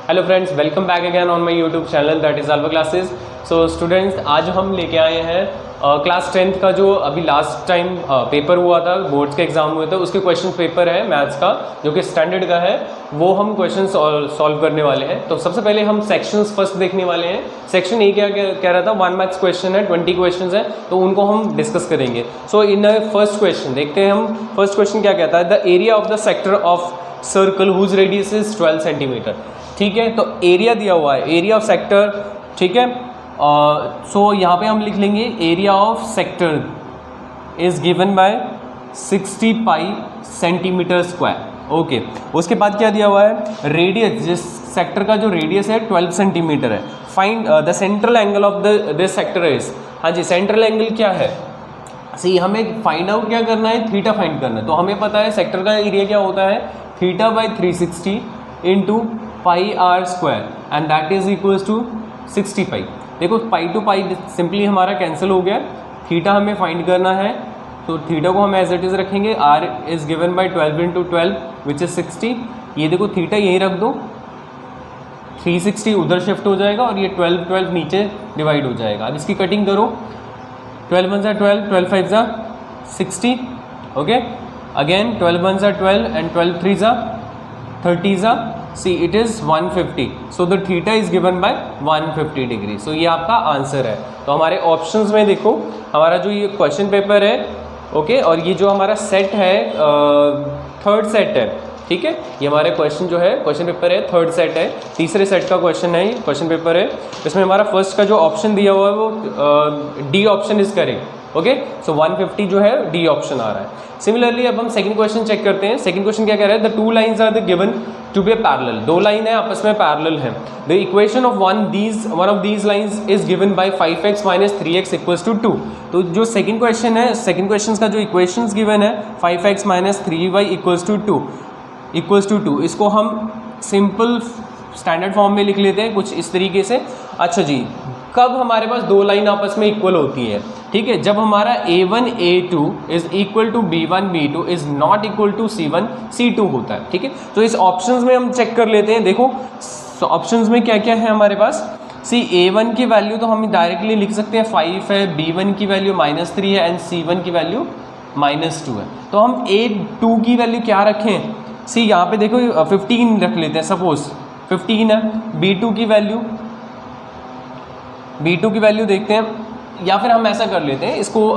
Hello friends, welcome back again on my YouTube channel that is alpha classes. So students, आज हम लेके आए हैं क्लास 10th का जो अभी लास्ट टाइम पेपर हुआ था, बोर्ड्स के एग्जाम हुए थे, उसके क्वेश्चन पेपर है मैथ्स का जो कि स्टैंडर्ड का है, वो हम क्वेश्चन सॉल्व करने वाले हैं। तो सबसे पहले हम सेक्शंस फर्स्ट देखने वाले हैं। सेक्शन ए क्या कह रहा था, 1 मार्क्स क्वेश्चन है, 20 क्वेश्चन है, तो उनको हम डिस्कस करेंगे। सो इन फर्स्ट क्वेश्चन देखते हैं हम। फर्स्ट क्वेश्चन क्या कहता है, the area of the sector of circle whose radius is 12 centimetre. ठीक है, तो एरिया दिया हुआ है, एरिया ऑफ सेक्टर। ठीक है, सो यहाँ पे हम लिख लेंगे area of sector is given bye 60 pi centimetre square. Okay, उसके बाद क्या दिया हुआ है, रेडियस, जिस सेक्टर का जो रेडियस है 12 सेंटीमीटर है। Find the central angle of this sector is, हाँ जी, सेंट्रल एंगल क्या है, सी हमें फाइंड आउट क्या करना है, थीटा फाइंड करना है। तो हमें पता है सेक्टर का एरिया क्या होता है, theta by 360 into pi r square and that is equals to 60 pi. देखो पाई टू पाई सिंपली हमारा कैंसिल हो गया। थीटा हमें फाइंड करना है, तो थीटा को हम एज इट इज़ रखेंगे, r is given by 12 into 12 which is 60। ये देखो थीटा यहीं रख दो, 360 उधर शिफ्ट हो जाएगा और ये 12 नीचे डिवाइड हो जाएगा। अब इसकी कटिंग करो, 12 1 12, 12 5 60। Okay, again 12 1 12 and 12 3 30 see it is 150। So the theta is given by 150 degree. सो ये आपका आंसर है। तो हमारे ऑप्शंस में देखो, हमारा जो ये क्वेश्चन पेपर है, ओके, और ये जो हमारा सेट है, थर्ड सेट है। ठीक है, ये हमारे क्वेश्चन जो है, क्वेश्चन पेपर है, थर्ड सेट है, तीसरे सेट का क्वेश्चन है, ये क्वेश्चन पेपर है। इसमें हमारा फर्स्ट का जो ऑप्शन दिया हुआ है वो D option is correct. Okay, so 150 जो है डी ऑप्शन आ रहा है। सिमिलरली अब हम सेकंड क्वेश्चन चेक करते हैं। सेकंड क्वेश्चन क्या कह रहा है, the two lines are the given to be parallel. दो लाइन है, आपस में पैरेलल है। The equation of one of these lines is given by 5x minus 3x equals to 2। तो जो सेकंड क्वेश्चन है, सेकंड क्वेश्चन का जो इक्वेशंस गिवन है 5x minus 3y equals to 2, इसको हम सिंपल स्टैंडर्ड फॉर्म में लिख लेते हैं कुछ इस तरीके से। अच्छा जी, कब हमारे पास दो लाइन आपस में इक्वल होती है, ठीक है, जब हमारा a1 a2 is equal to b1 b2 is not equal to c1 c2 होता है। ठीक है, तो इस ऑप्शंस में हम चेक कर लेते हैं। देखो ऑप्शंस में क्या क्या है हमारे पास, सी a1 की वैल्यू तो हम डायरेक्टली लिख सकते हैं 5 है, b1 की वैल्यू -3 है एंड c1 की वैल्यू -2 है। तो हम a2 की वैल्यू क्या रखें, सी यहाँ पे देखो 15 रख लेते हैं, सपोज 15 है। b2 की वैल्यू देखते हैं, या फिर हम ऐसा कर लेते हैं, इसको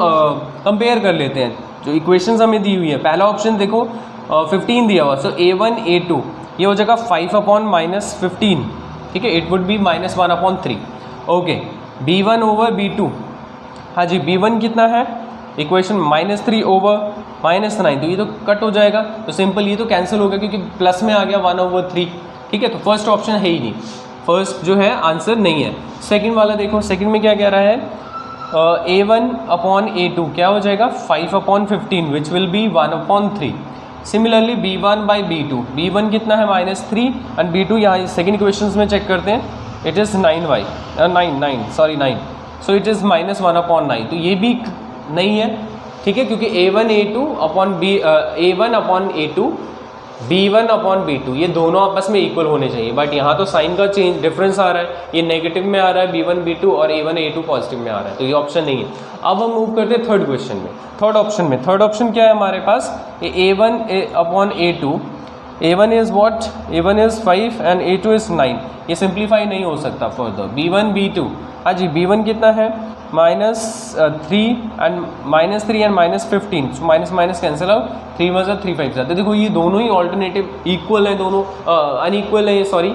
कंपेयर कर लेते हैं जो इक्वेशंस हमें दी हुई है। पहला ऑप्शन देखो 15 दिया हुआ, सो a1 a2 ये हो जाएगा 5/-15। ठीक है, it would be -1/3। Okay, b1 over b2, हाँ जी, b1 कितना है, इक्वेशन -3 ओवर -9, तो ये तो कट हो जाएगा, तो सिंपल ये तो कैंसिल हो गया क्योंकि प्लस में आ गया 1/3। ठीक है, तो फर्स्ट ऑप्शन है ही नहीं, फर्स्ट जो है आंसर नहीं है। सेकंड वाला देखो, सेकंड में क्या कह रहा है, a1/a2 क्या हो जाएगा 5/15 which will be 1/3। Similarly b1 by b2, b1 कितना है -3 एंड b2 यहाँ सेकंड इक्वेशंस में चेक करते हैं, it is 9, so it is -1/9, तो ये भी नहीं है। ठीक है, क्योंकि a1/a2 b1/b2 ये दोनों आपस में इक्वल होने चाहिए, बट यहाँ तो साइन का चेंज डिफरेंस आ रहा है, ये नेगेटिव में आ रहा है b1 b2 और a1 a2 पॉजिटिव में आ रहा है, तो ये ऑप्शन नहीं है। अब हम मूव करते हैं थर्ड क्वेश्चन में। थर्ड ऑप्शन क्या है हमारे पास, a1/a2, a1 is what, a1 is 5 and a2 is 9, ये सिंप्लीफाई नहीं हो सकता फर्दर। b1 b2, हाँ जी, b1 कितना है -3 and -15, so minus cancel out, 3 1 3 5 जाते। देखो ये दोनों ही ऑल्टरनेटिव इक्वल है, दोनों अनइक्वल है, सॉरी,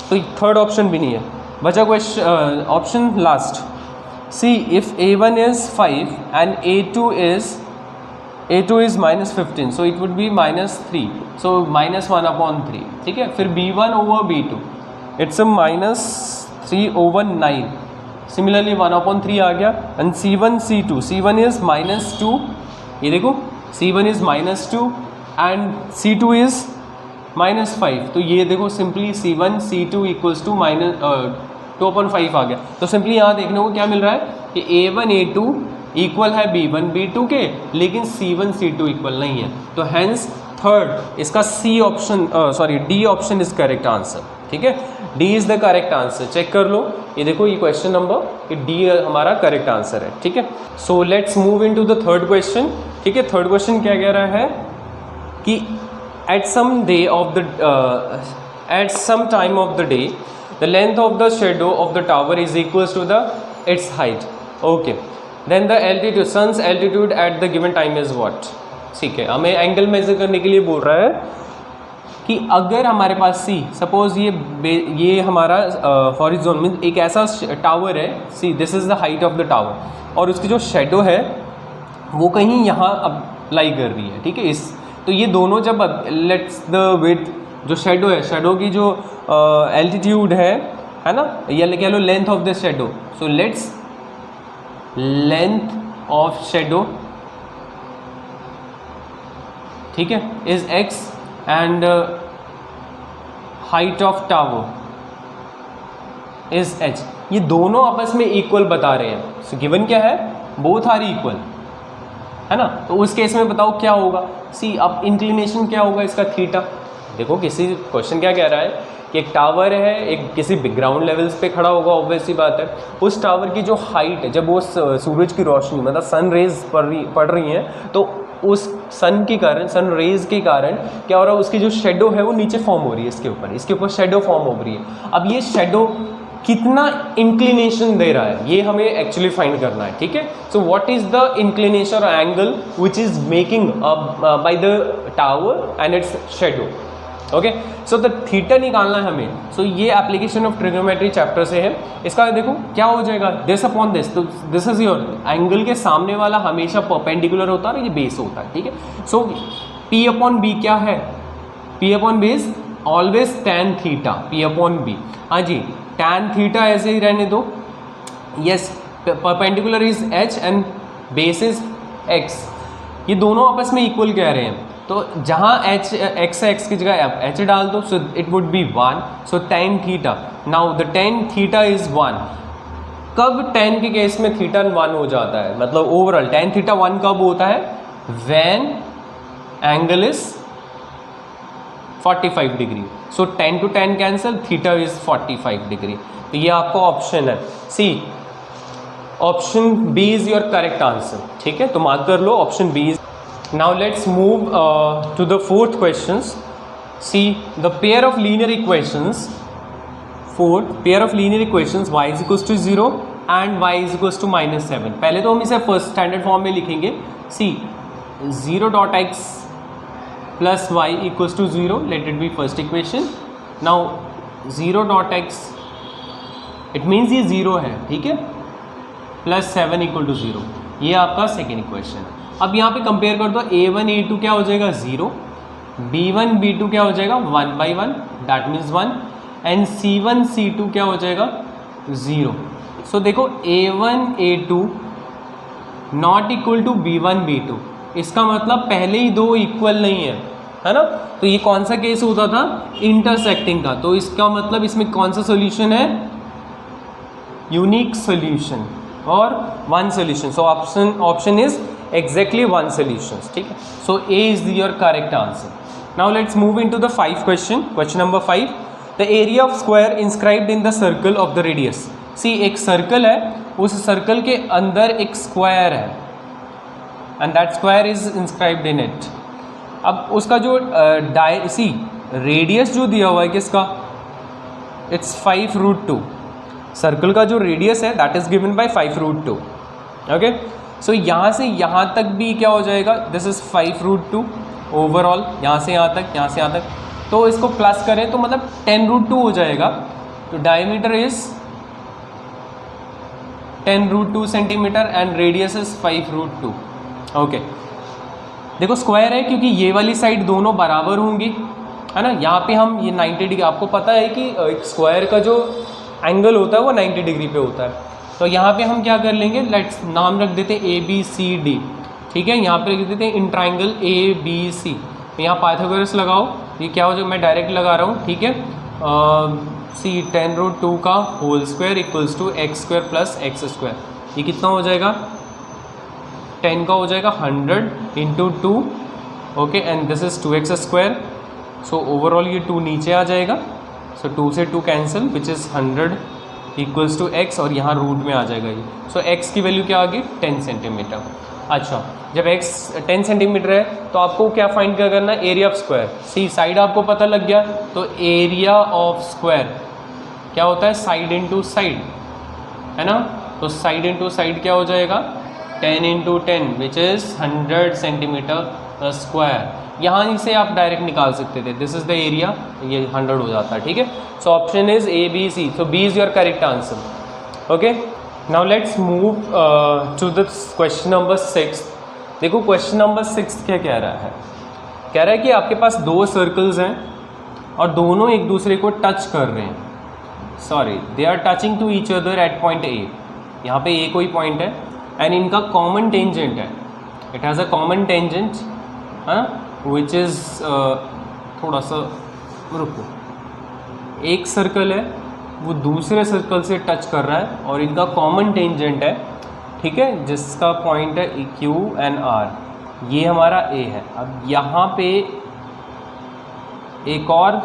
तो थर्ड ऑप्शन भी नहीं है। बचा question option last, see if a1 is 5 and a2 is -15, so it would be -3, सो -1/3। ठीक है, फिर b1 over b2 it's a -3/9, similarly 1/3 आ गया एंड c1 इज -2, ये देखो c1 is -2 and c2 is -5, तो ये देखो simply c1 c2 equals to -2/5 आ गया। तो सिंपली यहाँ देखने को क्या मिल रहा है कि a1 a2 इक्वल है b1 b2 के, लेकिन c1 c2 इक्वल नहीं है, तो हैंस थर्ड इसका D option is correct answer. ठीक है, D is the correct answer. Check कर लो, ये देखो ये क्वेश्चन नंबर, कि डी हमारा करेक्ट आंसर है। ठीक है, so let's move into the third question. ठीक है, थर्ड क्वेश्चन क्या कह रहा है कि at some time of the day the length of the shadow of the tower is equals to the it's height. Okay, then the altitude, sun's altitude at the given time is what. ठीक है, हमें angle measure करने के लिए बोल रहा है कि अगर हमारे पास सी सपोज ये हमारा हॉरिजॉन में एक ऐसा टावर है, see this is the height of the tower, और उसकी जो शेडो है वो कहीं यहाँ अब लाई कर रही है। ठीक है, इस तो ये दोनों जब लेट्स द विड्थ, जो शेडो है, शेडो की जो एल्टीट्यूड है ना, या कह लो length of the shadow, so let's length of shadow, ठीक है, is x and height of tower is h. ये दोनों आपस में इक्वल बता रहे हैं। सो गिवन क्या है, बोथ आर इक्वल, है ना। तो उस केस में बताओ क्या होगा। सी अब इंक्लिनेशन क्या होगा इसका, थीटा। देखो किसी क्वेश्चन क्या कह रहा है कि एक टावर है, एक किसी ग्राउंड लेवल्स पे खड़ा होगा, ऑब्वियस सी बात है। उस टावर की जो हाइट है, जब वो सूरज की रोशनी मतलब सन रेज पड़ रही हैं, तो उस सन के कारण, सन रेज के कारण क्या हो रहा है, उसकी जो शेडो है वो नीचे फॉर्म हो रही है, इसके ऊपर शेडो फॉर्म हो रही है। अब ये शेडो कितना इंक्लिनेशन दे रहा है, ये हमें एक्चुअली फाइंड करना है। ठीक है, so what is the inclination और angle which is making by the tower and its shadow. Okay, so the theta निकालना है हमें। सो ये एप्लीकेशन ऑफ ट्रिग्नोमेट्री चैप्टर से है। इसका देखो क्या हो जाएगा, दिस अपॉन दिस, तो दिस इज योर एंगल के सामने वाला हमेशा परपेंडिकुलर होता है और ये बेस होता है। ठीक है, सो पी अपॉन बी क्या है, p upon b is always tan theta, p upon b. हाँ जी, टैन थीटा ऐसे ही रहने दो। Yes, perpendicular is h and base is x. ये दोनों आपस में इक्वल कह रहे हैं, तो जहाँ एच एक्स है, एक्स की जगह एच डाल दो, so it would be 1। So tan theta, now the tan theta is 1। कब टेन के केस में थीटा 1 हो जाता है, मतलब ओवरऑल टेन थीटा 1 कब होता है, when angle is 45 degree. So 10 to 10 cancel, theta is 45 degree. तो ये आपका ऑप्शन है C, option B is your correct answer. ठीक है, तो मार्क कर लो option B is. Now let's move to the fourth questions. See the pair of linear equations. Fourth pair of linear equations, y is equals to 0 and y is equals to -7. पहले तो हम इसे first standard form में लिखेंगे। See 0.x plus y equals to 0. Let it be first equation. Now 0.x it means ये 0 है, ठीक है, प्लस 7 इक्वल टू 0, ये आपका सेकेंड इक्वेशन है। अब यहाँ पे कंपेयर कर दो, a1 a2 क्या हो जाएगा 0, b1 b2 क्या हो जाएगा 1/1 that means 1, and c1 c2 क्या हो जाएगा 0। सो देखो a1 a2 not equal to b1 b2, इसका मतलब पहले ही दो इक्वल नहीं है ना। तो ये कौन सा केस होता था, इंटरसेक्टिंग का। तो इसका मतलब इसमें कौन सा सोल्यूशन है, यूनिक सोल्यूशन और one solution. So option is exactly one solutions. ठीक है, so A is your correct answer. Now let's move into the 5 question. Question number 5. The area of square inscribed in the circle of the radius. See एक circle है, उस circle के अंदर एक square है and that square is inscribed in it. अब उसका जो रेडियस जो दिया हुआ है किसका, it's 5√2. सर्कल का जो रेडियस है that is given by 5√2. Okay, so यहाँ से यहाँ तक भी क्या हो जाएगा, दिस इज़ 5√2 ओवरऑल, यहाँ से यहाँ तक, यहाँ से यहाँ तक। तो इसको प्लस करें तो मतलब 10√2 हो जाएगा। तो diameter is 10√2 centimetre and radius is 5√2। Okay, देखो स्क्वायर है क्योंकि ये वाली साइड दोनों बराबर होंगी, है ना। यहाँ पे हम ये 90 डिग्री, आपको पता है कि एक स्क्वायर का जो एंगल होता है वो 90 डिग्री पे होता है। तो यहाँ पे हम क्या कर लेंगे, लेट्स नाम रख देते हैं ABCD। ठीक है, यहाँ पे लिख देते हैं इन ट्राइंगल ABC। यहाँ पाइथागोरस लगाओ, ये क्या हो जाएगा, मैं डायरेक्ट लगा रहा हूँ। ठीक है, सी 10√2 का whole square equals to x² plus x²। ये कितना हो जाएगा, 10 का हो जाएगा 100 into 2। Okay, and this is 2x²। So overall ये 2 नीचे आ जाएगा। सो 2 से 2 cancel which is 100 equals to x, और यहाँ रूट में आ जाएगा ये। सो x की वैल्यू क्या आ गई 10 सेंटीमीटर। अच्छा, जब x 10 सेंटीमीटर है तो आपको क्या फाइंड क्या करना है, area of square. See side आपको पता लग गया, तो एरिया ऑफ स्क्वायर क्या होता है, साइड इंटू साइड, है ना। तो साइड इंटू साइड क्या हो जाएगा, 10 into 10 which is 100 centimetre square. यहाँ से आप डायरेक्ट निकाल सकते थे, दिस इज द एरिया, ये 100 हो जाता है, ठीक है। So option is A B C, so B is your correct answer. Okay, now let's move to the question number 6। देखो क्वेश्चन नंबर 6 क्या कह रहा है, कह रहा है कि आपके पास दो सर्कल्स हैं और दोनों एक दूसरे को टच कर रहे हैं, sorry they are touching to each other at point A. यहाँ पे ए कोई पॉइंट है एंड इनका कॉमन टेंजेंट है, it has a common tangent, हाँ, विच इज़ थोड़ा सा रुको, एक सर्कल है वो दूसरे सर्कल से टच कर रहा है और इनका कॉमन टेंजेंट है, ठीक है, जिसका पॉइंट है Q एंड R, ये हमारा A है। अब यहाँ पे एक और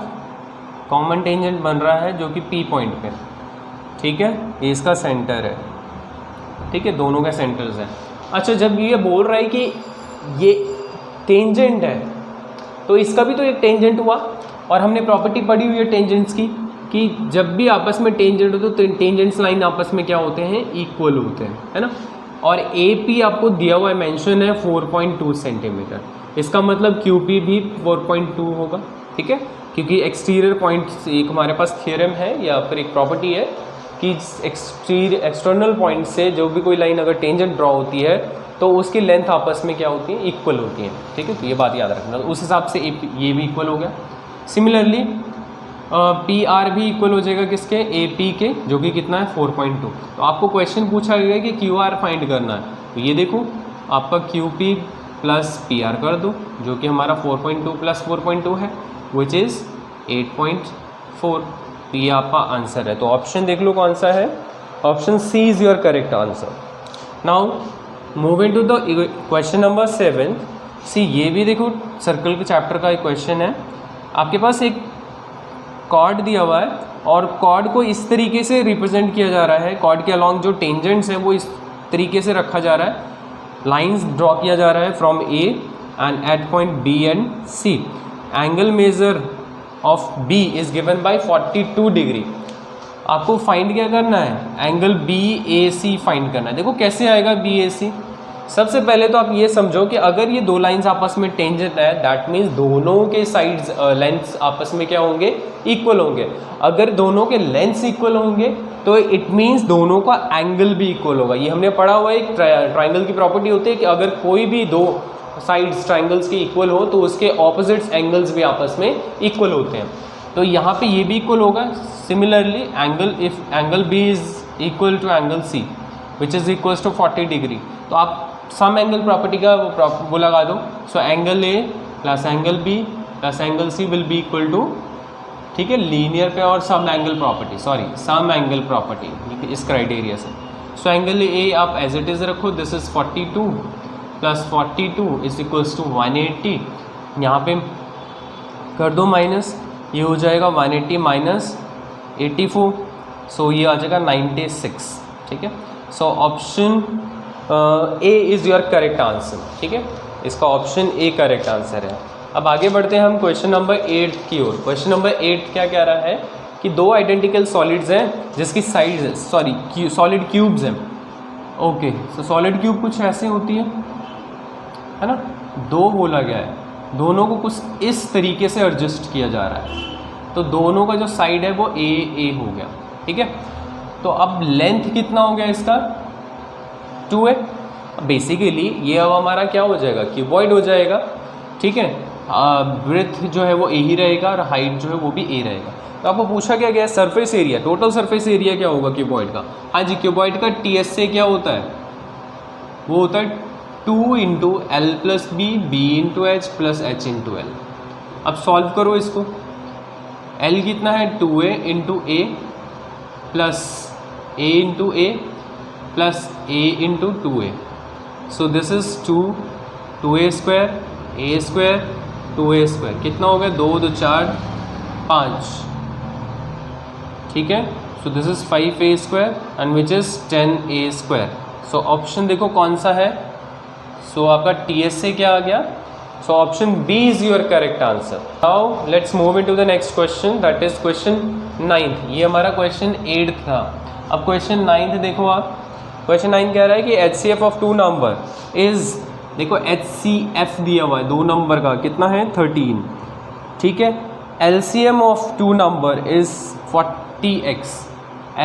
कॉमन टेंजेंट बन रहा है जो कि P पॉइंट पे, ठीक है, ये इसका सेंटर है, ठीक है, दोनों के सेंटर्स हैं। अच्छा, जब ये बोल रहा है कि ये टेंजेंट है तो इसका भी तो एक टेंजेंट हुआ, और हमने प्रॉपर्टी पढ़ी हुई है टेंजेंट्स की कि जब भी आपस में टेंजेंट हो तो टेंजेंट्स लाइन आपस में क्या होते हैं, इक्वल होते हैं, है ना। और ए पी आपको दिया हुआ है, मेंशन है 4.2 सेंटीमीटर, इसका मतलब क्यू पी भी 4.2 होगा, ठीक है, क्योंकि एक्सटीरियर पॉइंट एक हमारे पास थियरम है या फिर एक प्रॉपर्टी है कि एक्सटर्नल पॉइंट से जो भी कोई लाइन अगर टेंजेंट ड्रॉ होती है तो उसकी लेंथ आपस में क्या होती है, इक्वल होती है, ठीक है। तो ये बात याद रखना, उस हिसाब से ये भी इक्वल हो गया। सिमिलरली पी आर भी इक्वल हो जाएगा किसके, ए पी के, जो कि कितना है 4.2। तो आपको क्वेश्चन पूछा गया कि क्यू आर फाइंड करना है, तो ये देखो आपका Q P plus P R कर दो, जो कि हमारा 4.2 प्लस 4.2 है, विच इज़ 8.4। तो ये आपका आंसर है। तो ऑप्शन देख लो कौन सा है, option C is your correct answer. Now move into the question number 7। See ये भी देखो सर्कल के चैप्टर का एक क्वेश्चन है, आपके पास एक कॉर्ड दिया हुआ है और कॉर्ड को इस तरीके से रिप्रेजेंट किया जा रहा है, कॉर्ड के अलॉन्ग जो टेंजेंट्स हैं वो इस तरीके से रखा जा रहा है, लाइंस ड्रॉ किया जा रहा है from A and at point B and C. Angle measure of B is given by 42 degree. आपको फाइंड क्या करना है, angle B A C find करना है। देखो कैसे आएगा बी ए सी, सबसे पहले तो आप ये समझो कि अगर ये दो लाइंस आपस में टेंजेंट है, दैट मीन्स दोनों के साइड्स लेंथ्स आपस में क्या होंगे, इक्वल होंगे। अगर दोनों के लेंथ्स इक्वल होंगे तो इट मीन्स दोनों का एंगल भी इक्वल होगा। ये हमने पढ़ा हुआ है, एक ट्राइंगल की प्रॉपर्टी होती है कि अगर कोई भी दो साइड्स ट्राइंगल्स के इक्वल हो तो उसके ऑपोजिट्स एंगल्स भी आपस में इक्वल होते हैं। तो यहाँ पे ये भी इक्वल होगा। Similarly angle, if angle B is equal to angle C which is equals to 40 degree, तो आप सम एंगल प्रॉपर्टी का वो लगा दो। So angle A plus angle B plus angle C will be equal to, ठीक है, linear पे और sum angle property, sorry sum angle property इस क्राइटेरिया से। सो एंगल ए आप एज इट इज़ रखो, this is 42 plus 42 is equals to 180। यहाँ पे कर दो माइनस, ये हो जाएगा 180 माइनस 84, सो ये आ जाएगा 96, ठीक है। So option A is your correct answer, ठीक है, इसका ऑप्शन ए करेक्ट आंसर है। अब आगे बढ़ते हैं हम क्वेश्चन नंबर 8 की ओर। क्वेश्चन नंबर 8 क्या कह रहा है कि दो आइडेंटिकल सॉलिड्स हैं जिसकी साइड्स, सॉरी सॉलिड क्यूब्स हैं। ओके, सो सॉलिड क्यूब कुछ ऐसे होती है ना, दो बोला गया है, दोनों को कुछ इस तरीके से एडजस्ट किया जा रहा है, तो दोनों का जो साइड है वो ए हो गया, ठीक है। तो अब लेंथ कितना हो गया इसका, 2 है। बेसिकली ये अब हमारा क्या हो जाएगा, क्यूबॉइड हो जाएगा, ठीक है। ब्रेथ जो है वो ए ही रहेगा और हाइट जो है वो भी ए रहेगा। तो आपको पूछा क्या गया, surface area, total surface area क्या होगा क्यूबॉइड का। हाँ जी, क्यूबॉइड का टीएस से क्या होता है, वो होता है 2 into L plus B into H plus H into L. अब सॉल्व करो इसको, एल कितना है 2a into A plus A into A plus A into 2a। So this is 2a square A square 2a square, कितना हो गया, 2 2 4 5, ठीक है। So this is 5a² and which is 10a²। So option देखो कौन सा है। सो आपका TSA क्या आ गया। So option B is your correct answer. Now let's move into the next question, that is question 9th। ये हमारा क्वेश्चन 8th था। अब क्वेश्चन 9th देखो आप। क्वेश्चन 9 कह रहा है कि HCF ऑफ 2 नंबर इज़, देखो HCF दिया हुआ है 2 नंबर का, कितना है 13, ठीक है। LCM of 2 number is 40x।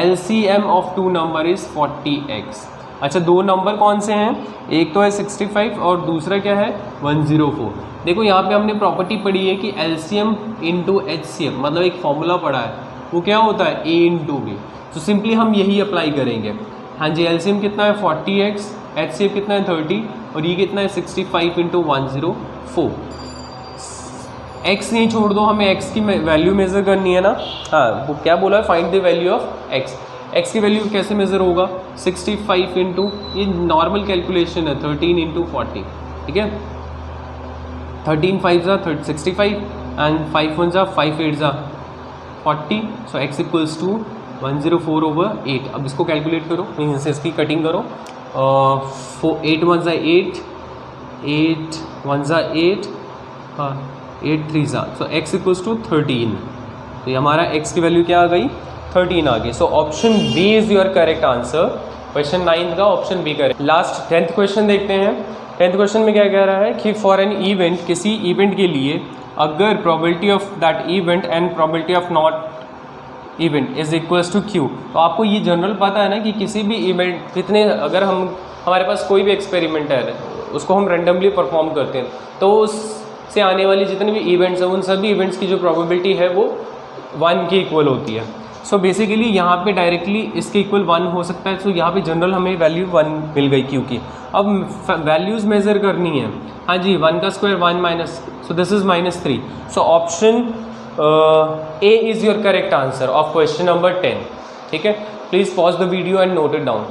LCM of 2 number is 40x। अच्छा, 2 नंबर कौन से हैं, एक तो है 65 और दूसरा क्या है 104। देखो यहाँ पे हमने प्रॉपर्टी पढ़ी है कि LCM इंटू HCF, मतलब एक फॉर्मूला पढ़ा है, वो क्या होता है A इंटू B। तो सिंपली हम यही अप्लाई करेंगे। हाँ जी, LCM कितना है 40x, HCF कितना है 30 और ये कितना है 65 इंटू 104। x नहीं छोड़ दो, हमें x की वैल्यू मेज़र करनी है ना। हाँ, वो क्या बोला है, find the value of x। x की वैल्यू कैसे मेज़र होगा, 65 इंटू, ये नॉर्मल कैलकुलेशन है, 13 इंटू 40, ठीक है। 13 5 जा 65 एंड 5 1 जा 5 8 जा 40। सो x इक्वल्स टू 104/8। अब इसको कैलकुलेट करो, मीन्स इसकी कटिंग करो। 8 1 जा 8, 8 1 जा 8, हाँ 8 3 जा, सो x इक्वल्स टू 13। तो ये हमारा x की वैल्यू क्या आ गई 13 आ गई। So option B is your correct answer. Question 9 का option B correct. Last 10th question देखते हैं। 10th क्वेश्चन में क्या कह रहा है कि फॉर एन इवेंट, किसी इवेंट के लिए अगर probability of that event and probability of not event is equals to Q. तो आपको ये जनरल पता है ना कि किसी भी इवेंट कितने, अगर हमारे पास कोई भी एक्सपेरिमेंट है उसको हम रेंडमली परफॉर्म करते हैं, तो उससे आने वाली जितने भी इवेंट्स हैं उन सभी इवेंट्स की जो प्रोबेबिलिटी है वो 1 के इक्वल होती है। सो बेसिकली यहाँ पे डायरेक्टली इसके इक्वल 1 हो सकता है। सो यहाँ पे जनरल हमें वैल्यू 1 मिल गई क्यू की। अब वैल्यूज़ मेज़र करनी है। हाँ जी, 1 का square 1 minus, so this is -3। So option A is your correct answer of question number 10, ठीक है। Please pause the video and note it down.